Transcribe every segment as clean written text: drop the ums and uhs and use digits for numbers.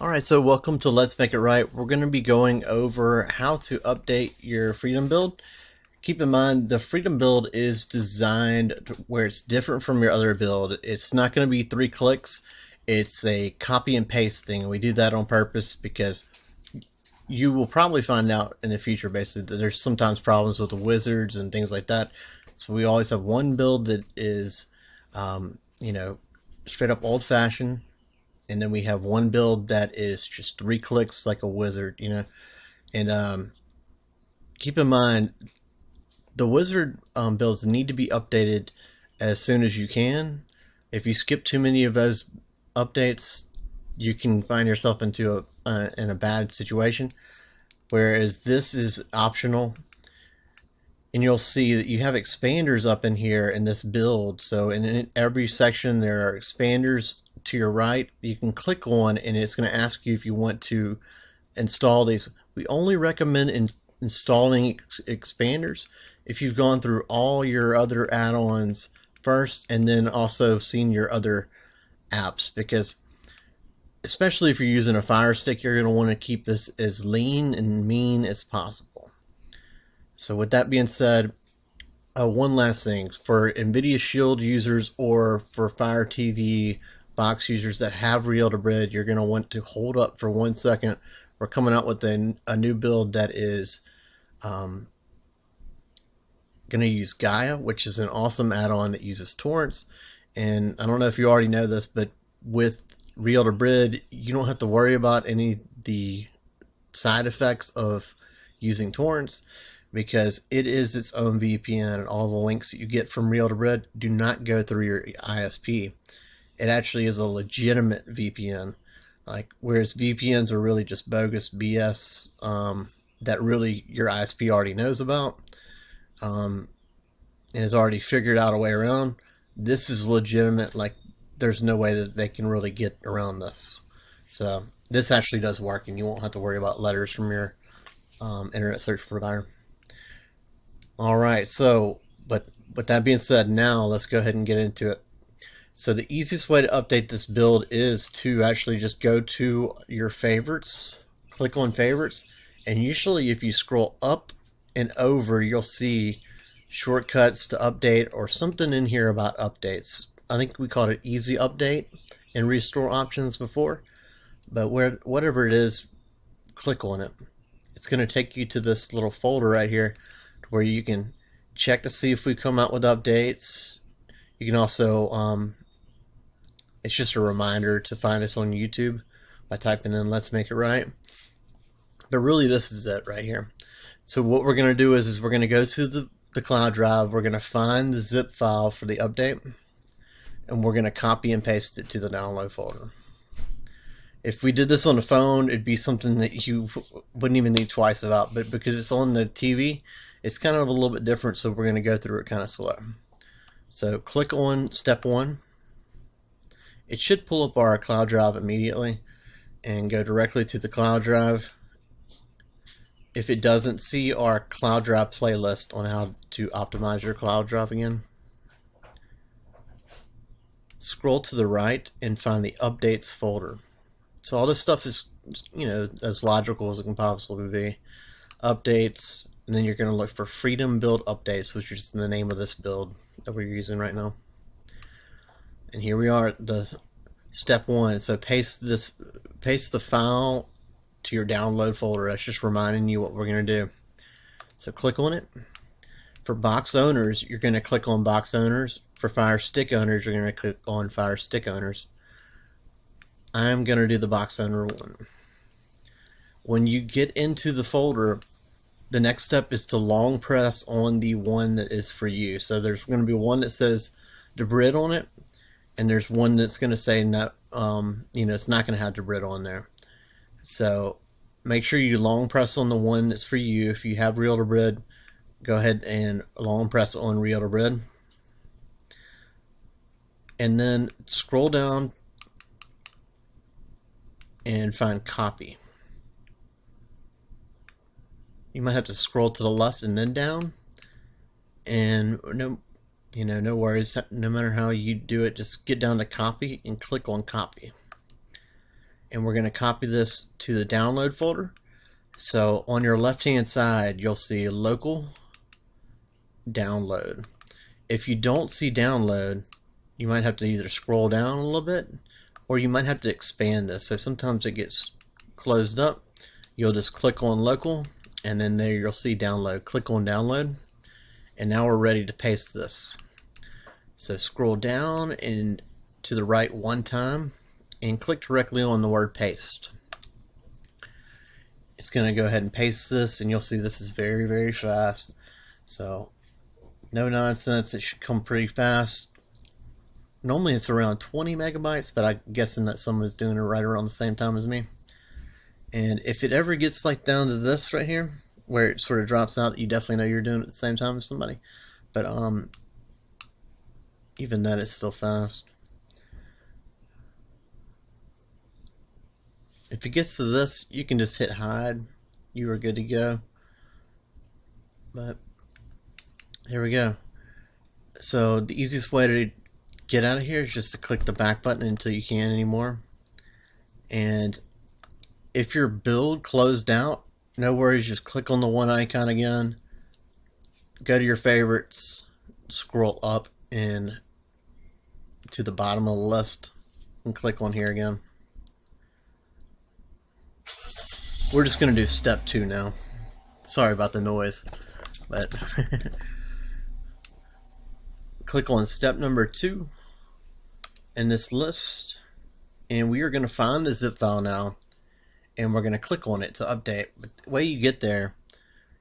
Alright, so welcome to Let's Make It Right. We're going to be going over how to update your Freedom build. Keep in mind, the Freedom build is designed where it's different from your other build. It's not going to be 3 clicks. It's a copy and paste thing. We do that on purpose because you will probably find out in the future, basically, that there's sometimes problems with the wizards and things like that. So we always have one build that is, straight up old-fashioned, and then we have one build that is just 3 clicks like a wizard, and keep in mind the wizard builds need to be updated as soon as you can. If you skip too many of those updates, you can find yourself into in a bad situation, whereas this is optional. And you'll see that you have expanders up in here in this build. So in every section there are expanders to your right. You can click on and it's going to ask you if you want to install these. We only recommend installing expanders if you've gone through all your other add-ons first and then also seen your other apps, because especially if you're using a Fire Stick, you're going to want to keep this as lean and mean as possible. So with that being said, one last thing. For NVIDIA Shield users or for Fire TV box users that have Real-Debrid, you're going to want to hold up for 1 second. We're coming out with a new build that is going to use Gaia, which is an awesome add-on that uses Torrents. And I don't know if you already know this, but with Real-Debrid, you don't have to worry about any of the side effects of using Torrents, because it is its own VPN, and all the links that you get from Real-Debrid do not go through your ISP. It actually is a legitimate VPN, whereas VPNs are really just bogus BS that really your ISP already knows about and has already figured out a way around. This is legitimate. There's no way that they can really get around this. So this actually does work, and you won't have to worry about letters from your internet search provider. Alright, so, but with that being said, now let's go ahead and get into it. So the easiest way to update this build is to actually just go to your favorites, click on favorites, and usually if you scroll up and over, you'll see shortcuts to update or something in here about updates. I think we called it easy update and restore options before, but whatever it is, click on it. It's going to take you to this little folder right here where you can check to see if we come out with updates. You can also, it's just a reminder to find us on YouTube by typing in Let's Make It Right. But really this is it right here. So what we're going to do is we're going to go to the cloud drive, we're going to find the zip file for the update, and we're going to copy and paste it to the download folder. If we did this on the phone, it'd be something that you wouldn't even think twice about, but because it's on the TV, it's kind of a little bit different, so we're going to go through it kind of slow. So click on step 1. It should pull up our cloud drive immediately and go directly to the cloud drive. If it doesn't, see our cloud drive playlist on how to optimize your cloud drive again. Scroll to the right and find the updates folder. So all this stuff is, as logical as it can possibly be. Updates, and then you're going to look for Freedom Build Updates, which is the name of this build that we're using right now. And here we are at the step 1. So paste the file to your download folder. That's just reminding you what we're going to do. So click on it. For box owners, you're going to click on box owners. For Fire Stick owners, you're going to click on Fire Stick owners. I'm going to do the box owner one. When you get into the folder, the next step is to long press on the one that is for you. So there's going to be one that says Debrid on it, and there's one that's going to say no, it's not going to have Debrid on there. So make sure you long press on the one that's for you. If you have Real-Debrid, go ahead and long press on Real-Debrid, and then scroll down and find copy. You might have to scroll to the left and then down, and no worries. No matter how you do it, just get down to copy and click on copy. and we're going to copy this to the download folder. So on your left hand side you'll see local download. If you don't see download, you might have to either scroll down a little bit or you might have to expand this. So sometimes it gets closed up. You'll just click on local and then there you'll see download. Click on download and now we're ready to paste this. So scroll down and to the right one time and click directly on the word paste. It's going to go ahead and paste this, and you'll see this is very, very fast. So no nonsense, it should come pretty fast. Normally it's around 20 megabytes, but I'm guessing that someone's doing it right around the same time as me. And if it ever gets like down to this right here, where it sort of drops out, you definitely know you're doing it at the same time as somebody. But even that is still fast. If it gets to this, you can just hit hide. You are good to go. But there we go. So the easiest way to get out of here is just to click the back button until you can't anymore. And if your build closed out, no worries, just click on the one icon again, go to your favorites, scroll up and to the bottom of the list and click on here again. We're just going to do step 2 now. Sorry about the noise, but click on step number 2 in this list, and we are going to find the zip file now, and we're going to click on it to update. But the way you get there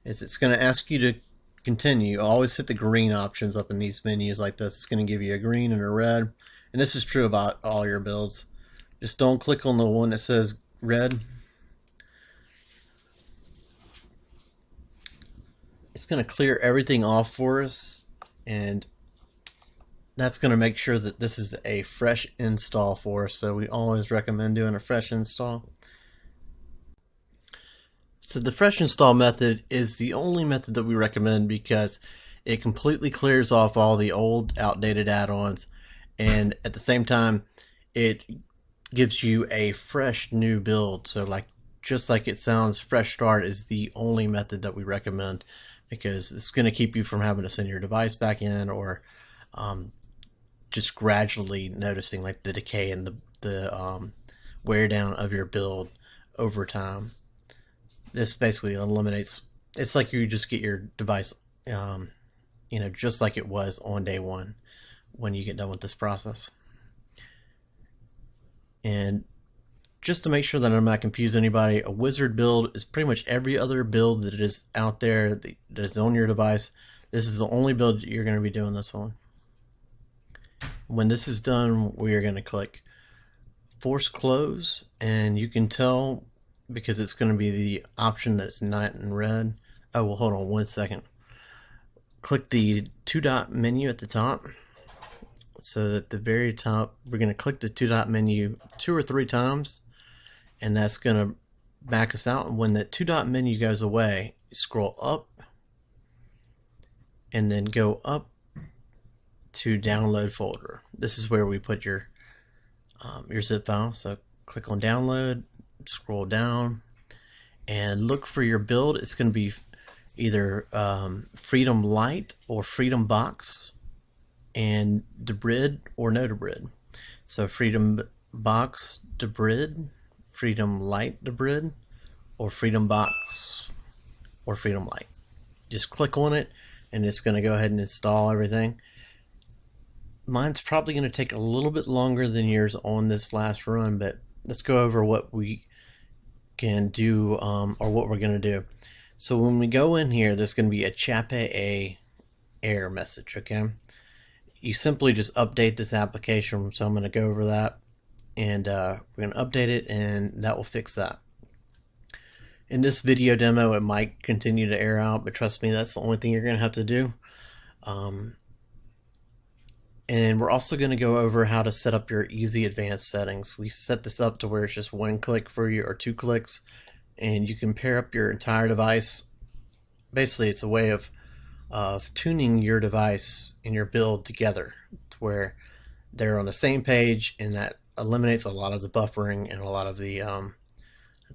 is it's going to ask you to continue. Always hit the green options up in these menus like this. It's going to give you a green and a red, and this is true about all your builds. Just don't click on the one that says red. It's going to clear everything off for us, and that's going to make sure that this is a fresh install for us. So we always recommend doing a fresh install. So the fresh install method is the only method that we recommend because it completely clears off all the old outdated add-ons, and at the same time it gives you a fresh new build. So like just like it sounds, fresh start is the only method that we recommend, because it's going to keep you from having to send your device back in or just gradually noticing like the decay and the wear down of your build over time. This basically eliminates, it's like you just get your device you know, just like it was on day one when you get done with this process. And just to make sure that I'm not confusing anybody, a wizard build is pretty much every other build that is out there that is on your device. This is the only build that you're going to be doing this on. When this is done, we are going to click force close, and you can tell because it's going to be the option that's not in red. Oh, well, hold on one second. Click the 2-dot menu at the top. So at the very top, we're going to click the 2-dot menu 2 or 3 times, and that's going to back us out. And when that 2-dot menu goes away, scroll up and then go up to download folder. This is where we put your zip file. So click on download, scroll down, and look for your build. It's going to be either Freedom Light or Freedom Box, and Debrid or no Debrid. So Freedom Box Debrid, Freedom Light Debrid, or Freedom Box or Freedom Light. Just click on it and it's going to go ahead and install everything. Mine's probably going to take a little bit longer than yours on this last run, but let's go over what we can do or what we're going to do. So when we go in here, there's going to be a CHAPE error message, okay? You simply just update this application, so I'm going to go over that, and we're going to update it, and that will fix that. In this video demo, it might continue to error out, but trust me, that's the only thing you're going to have to do. And we're also going to go over how to set up your easy advanced settings. We set this up to where it's just 1 click for you or 2 clicks, and you can pair up your entire device. Basically, it's a way of tuning your device and your build together to where they're on the same page, and that eliminates a lot of the buffering and a lot of the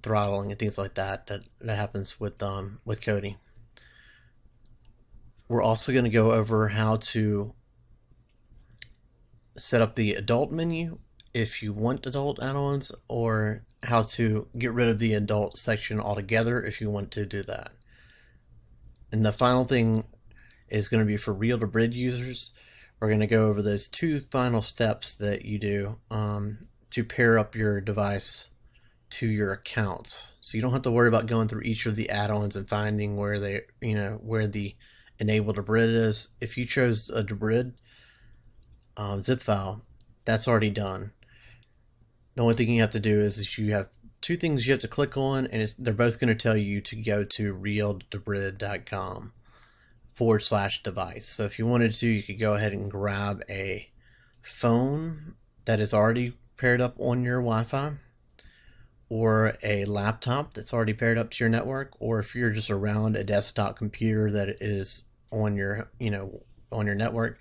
throttling and things like that happens with Kodi. We're also going to go over how to set up the adult menu if you want adult add-ons, or how to get rid of the adult section altogether if you want to do that. And the final thing is going to be for Real-Debrid users. We're going to go over those 2 final steps that you do to pair up your device to your account. So you don't have to worry about going through each of the add-ons and finding where they, where the enabled Debrid is. If you chose a Debrid zip file, that's already done. The only thing you have to do is you have 2 things you have to click on, and they're both going to tell you to go to real-debrid.com/device. So if you wanted to, you could go ahead and grab a phone that is already paired up on your Wi-Fi, or a laptop that's already paired up to your network, or if you're just around a desktop computer that is on your, on your network,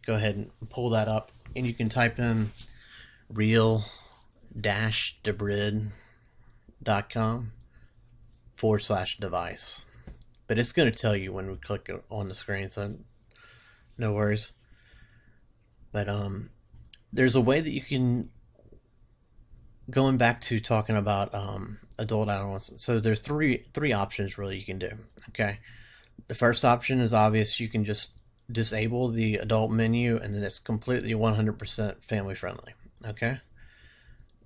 go ahead and pull that up, and you can type in real-debrid.com/device. But it's going to tell you when we click on the screen, so no worries. But there's a way that you can, going back to talking about adult add-ons, so there's three options really you can do. Okay, the first option is obvious. You can just disable the adult menu, and then it's completely 100% family friendly. Okay,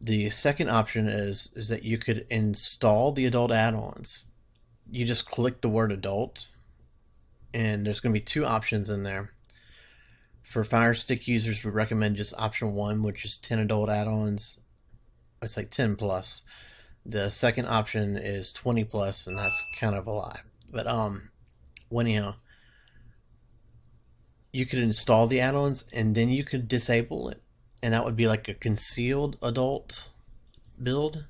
the second option is that you could install the adult add-ons. You just click the word adult, and there's going to be 2 options in there. For Fire Stick users, we recommend just option 1, which is 10 adult add-ons. It's like 10 plus. The second option is 20 plus, and that's kind of a lie. But anyhow, you could install the add-ons, and then you could disable it, and that would be like a concealed adult build.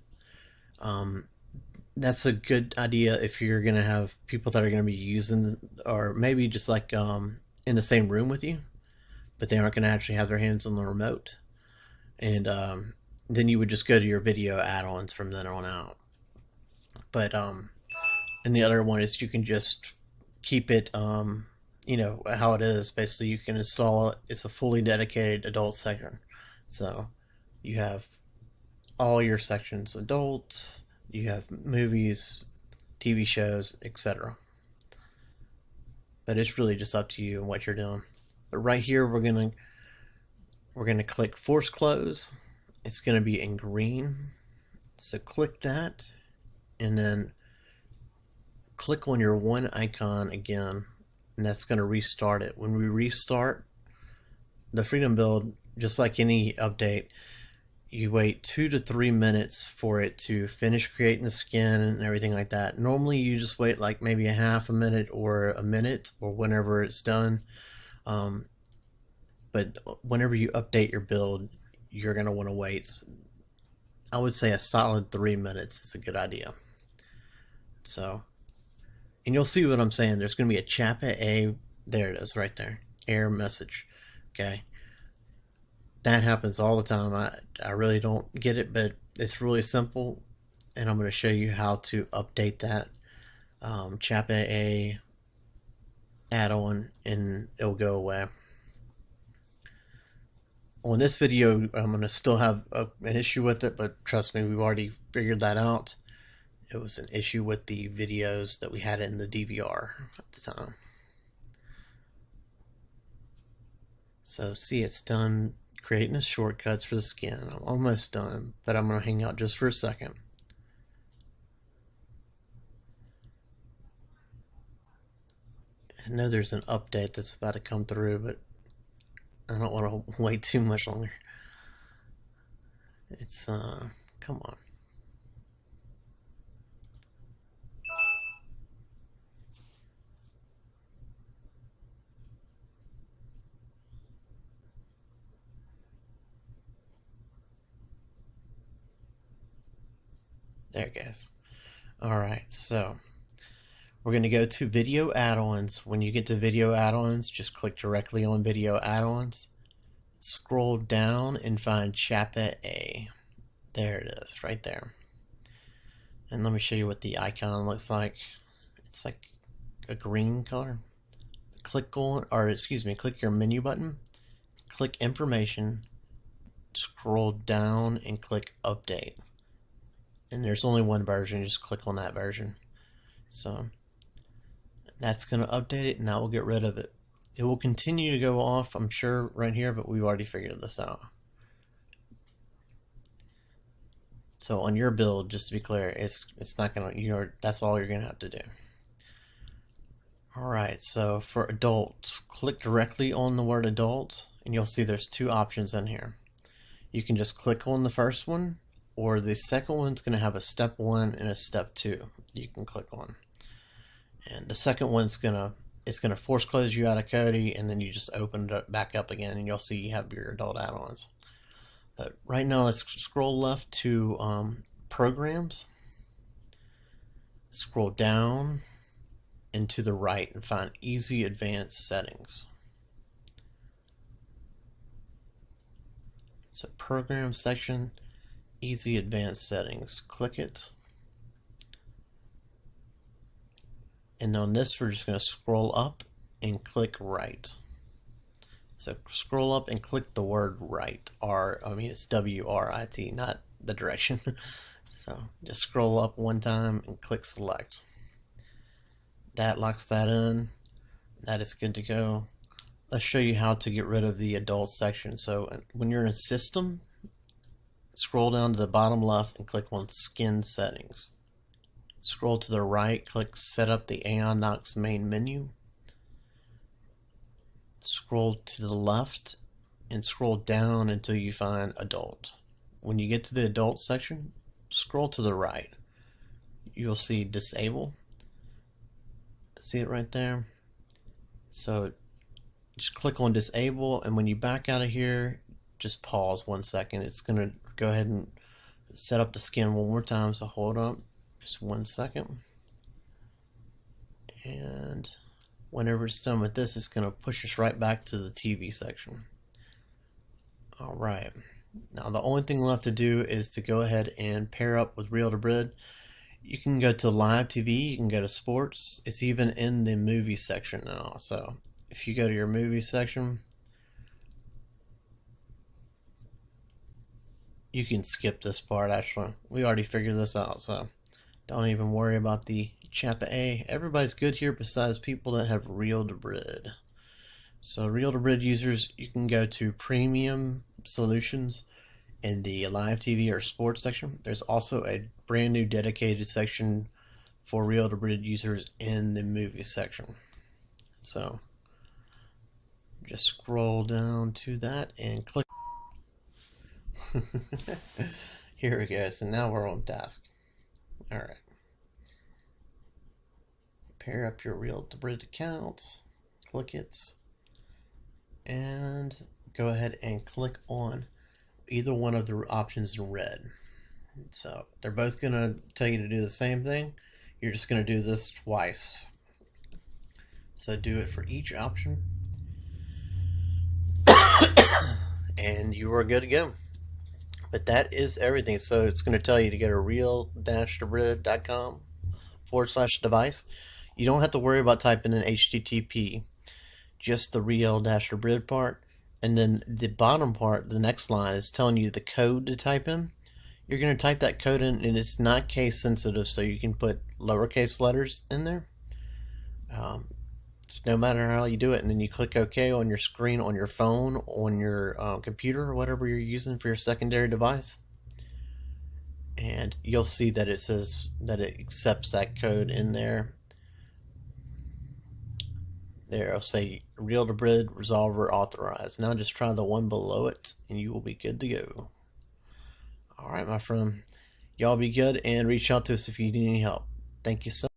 That's a good idea if you're going to have people that are going to be using, or maybe just like in the same room with you, but they aren't going to actually have their hands on the remote. And then you would just go to your video add-ons from then on out. But and the other one is you can just keep it how it is. Basically, you can install it. It's a fully dedicated adult section, so you have all your sections adult, you have movies, TV shows, etc. But it's really just up to you and what you're doing. But right here we're gonna click force close. It's gonna be in green, so click that, and then click on your one icon again, and that's gonna restart it. When we restart the Freedom build, just like any update, you wait 2 to 3 minutes for it to finish creating the skin and everything like that. Normally you just wait like maybe a half a minute or a minute, or whenever it's done. But whenever you update your build, you're going to want to wait. I would say a solid 3 minutes is a good idea. So, and you'll see what I'm saying. There's going to be a CHAPA there it is right there, error message. Okay, that happens all the time. I really don't get it, but it's really simple, and I'm going to show you how to update that CHAPA add-on, and it'll go away. On this video, I'm going to still have an issue with it, but trust me, we've already figured that out. It was an issue with the videos that we had in the DVR at the time. So see, it's done creating the shortcuts for the skin. I'm almost done, but I'm going to hang out just for a second. I know there's an update that's about to come through, but I don't want to wait too much longer. It's, come on. There it goes. Alright, so we're going to go to video add-ons. When you get to video add-ons, just click directly on video add-ons. scroll down and find Chappa A. There it is, right there. And let me show you what the icon looks like. It's like a green color. Click on, or excuse me, click your menu button, click information, scroll down and click update. And there's only one version, just click on that version. So that's going to update it, and that will get rid of it. It will continue to go off, I'm sure, right here, but we've already figured this out. So on your build, just to be clear, it's not going to, that's all you're going to have to do. Alright, so for adult, click directly on the word adult, and you'll see there's two options in here. You can just click on the first one, or the second one's going to have a step 1 and a step 2 you can click on. And the second one's it's gonna force close you out of Kodi, and then you just open it back up again, and you'll see you have your adult add-ons. But right now, let's scroll left to programs, scroll down and to the right and find easy advanced settings. So program section, easy advanced settings, click it. And on this, we're just going to scroll up and click right. So scroll up and click the word right. It's W-R-I-T, not the direction. So just scroll up one time and click select. That locks that in. That is good to go. Let's show you how to get rid of the adult section. So when you're in system, scroll down to the bottom left and click on skin settings. Scroll to the right, click set up the Addons main menu. Scroll to the left and scroll down until you find adult. When you get to the adult section, scroll to the right. You'll see disable. See it right there? So just click on disable, and when you back out of here, just pause 1 second. It's going to go ahead and set up the skin one more time, so hold up. Just 1 second. And whenever it's done with this, it's going to push us right back to the TV section. Alright. Now the only thing left to do is to go ahead and pair up with Real-Debrid. You can go to live TV, you can go to sports. It's even in the movie section now. So if you go to your movie section, you can skip this part actually. We already figured this out, so don't even worry about the Chappa A. Everybody's good here besides people that have Real-Debrid. So Real-Debrid users, you can go to Premium Solutions in the Live TV or Sports section. There's also a brand new dedicated section for Real-Debrid users in the Movie section. So just scroll down to that and click. Here we go. So now we're on task. Alright. Pair up your Real-Debrid account, click it, and go ahead and click on either one of the options in red. So they're both going to tell you to do the same thing. You're just going to do this twice. So do it for each option, and you are good to go. But that is everything. So it's going to tell you to go to real-debrid.com/device. You don't have to worry about typing in HTTP, just the real-debrid part. And then the bottom part, the next line, is telling you the code to type in. You're going to type that code in, and it's not case sensitive, so you can put lowercase letters in there. No matter how you do it, and then you click OK on your screen, on your phone, on your computer, or whatever you're using for your secondary device. And you'll see that it says that it accepts that code in there. There, it'll say Real-Debrid Resolver Authorized. Now just try the one below it, and you will be good to go. Alright, my friend. Y'all be good, and reach out to us if you need any help. Thank you so much.